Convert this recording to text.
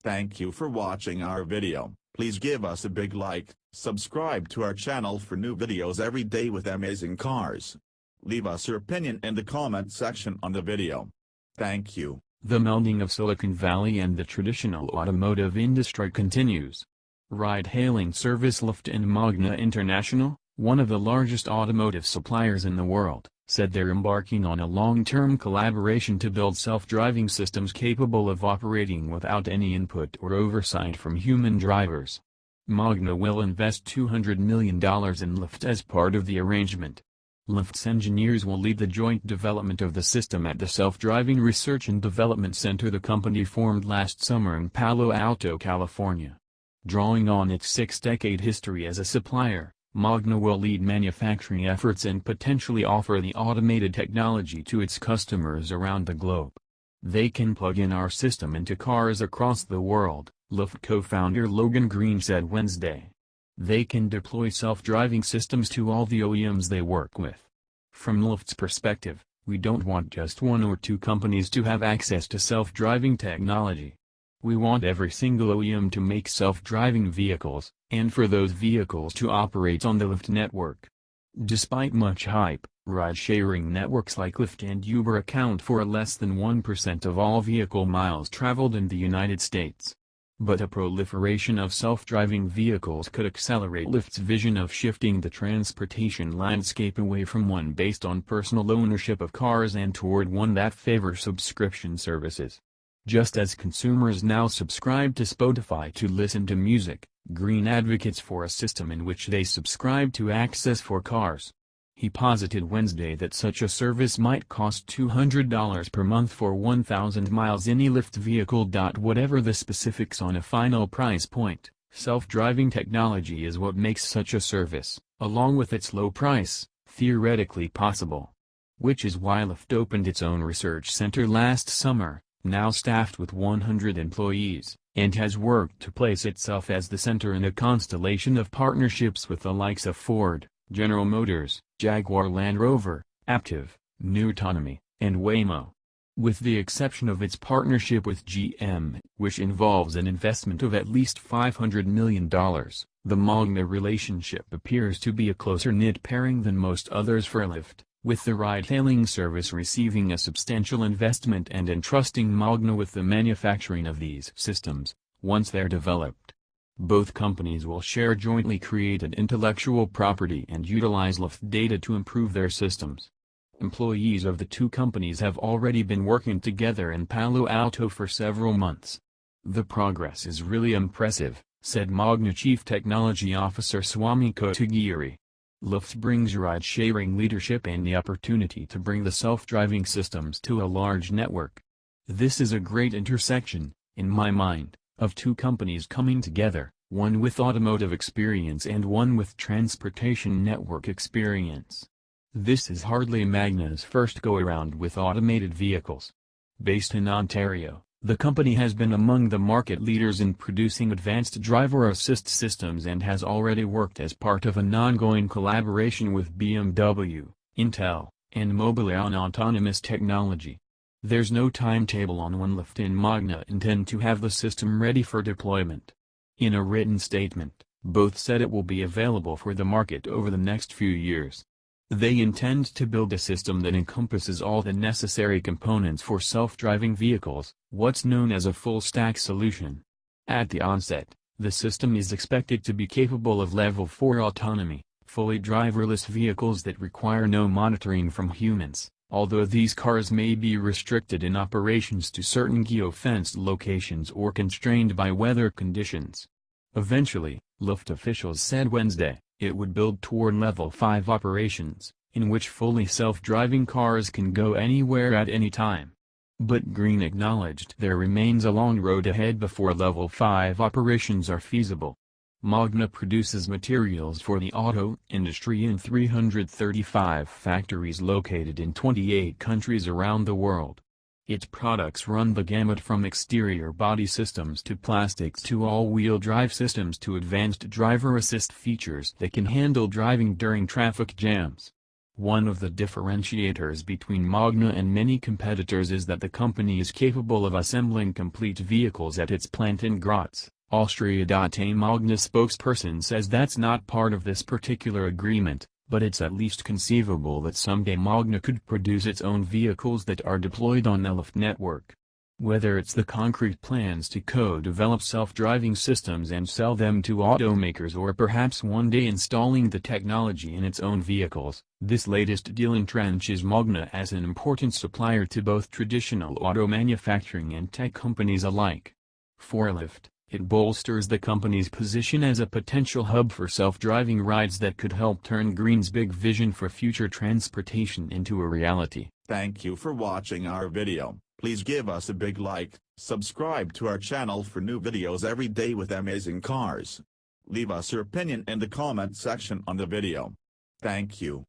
Thank you for watching our video. Please give us a big like, subscribe to our channel for new videos every day with amazing cars. Leave us your opinion in the comment section on the video. Thank you. The melding of Silicon Valley and the traditional automotive industry continues. Ride-hailing service Lyft and Magna International, one of the largest automotive suppliers in the world, said they're embarking on a long-term collaboration to build self-driving systems capable of operating without any input or oversight from human drivers. Magna will invest $200 million in Lyft as part of the arrangement. Lyft's engineers will lead the joint development of the system at the Self-Driving Research and Development Center the company formed last summer in Palo Alto, California. Drawing on its six-decade history as a supplier, Magna will lead manufacturing efforts and potentially offer the automated technology to its customers around the globe. They can plug in our system into cars across the world, Lyft co-founder Logan Green said Wednesday. They can deploy self-driving systems to all the OEMs they work with. From Lyft's perspective, we don't want just one or two companies to have access to self-driving technology. We want every single OEM to make self-driving vehicles, and for those vehicles to operate on the Lyft network. Despite much hype, ride-sharing networks like Lyft and Uber account for less than 1% of all vehicle miles traveled in the United States. But a proliferation of self-driving vehicles could accelerate Lyft's vision of shifting the transportation landscape away from one based on personal ownership of cars and toward one that favors subscription services. Just as consumers now subscribe to Spotify to listen to music, Green advocates for a system in which they subscribe to access for cars. He posited Wednesday that such a service might cost $200 per month for 1,000 miles in a Lyft vehicle. Whatever the specifics on a final price point, self-driving technology is what makes such a service, along with its low price, theoretically possible. Which is why Lyft opened its own research center last summer, now staffed with 100 employees, and has worked to place itself as the center in a constellation of partnerships with the likes of Ford, General Motors, Jaguar Land Rover, Aptiv, New Autonomy, and Waymo. With the exception of its partnership with GM, which involves an investment of at least $500 million, the Magna relationship appears to be a closer-knit pairing than most others for Lyft, with the ride-hailing service receiving a substantial investment and entrusting Magna with the manufacturing of these systems, once they're developed. Both companies will share jointly created intellectual property and utilize Lyft data to improve their systems. Employees of the two companies have already been working together in Palo Alto for several months. The progress is really impressive, said Magna Chief Technology Officer Swami Kotagiri. Lyft brings ride-sharing leadership and the opportunity to bring the self-driving systems to a large network. This is a great intersection, in my mind, of two companies coming together, one with automotive experience and one with transportation network experience. This is hardly Magna's first go-around with automated vehicles. Based in Ontario, the company has been among the market leaders in producing advanced driver assist systems and has already worked as part of an ongoing collaboration with BMW, Intel, and Mobileye on autonomous technology. There's no timetable on when Lyft and Magna intend to have the system ready for deployment. In a written statement, both said it will be available for the market over the next few years. They intend to build a system that encompasses all the necessary components for self-driving vehicles, what's known as a full-stack solution. At the onset, the system is expected to be capable of Level 4 autonomy, fully driverless vehicles that require no monitoring from humans, although these cars may be restricted in operations to certain geo-fenced locations or constrained by weather conditions. Eventually, Lyft officials said Wednesday, it would build toward Level 5 operations, in which fully self-driving cars can go anywhere at any time. But Green acknowledged there remains a long road ahead before Level 5 operations are feasible. Magna produces materials for the auto industry in 335 factories located in 28 countries around the world. Its products run the gamut from exterior body systems to plastics to all-wheel drive systems to advanced driver assist features that can handle driving during traffic jams. One of the differentiators between Magna and many competitors is that the company is capable of assembling complete vehicles at its plant in Graz, Austria. A Magna spokesperson says that's not part of this particular agreement, but it's at least conceivable that someday Magna could produce its own vehicles that are deployed on the Lyft network. Whether it's the concrete plans to co-develop self-driving systems and sell them to automakers, or perhaps one day installing the technology in its own vehicles, this latest deal entrenches Magna as an important supplier to both traditional auto manufacturing and tech companies alike. For Lyft, it bolsters the company's position as a potential hub for self-driving rides that could help turn Green's big vision for future transportation into a reality. Thank you for watching our video. Please give us a big like, subscribe to our channel for new videos every day with amazing cars. Leave us your opinion in the comment section on the video. Thank you.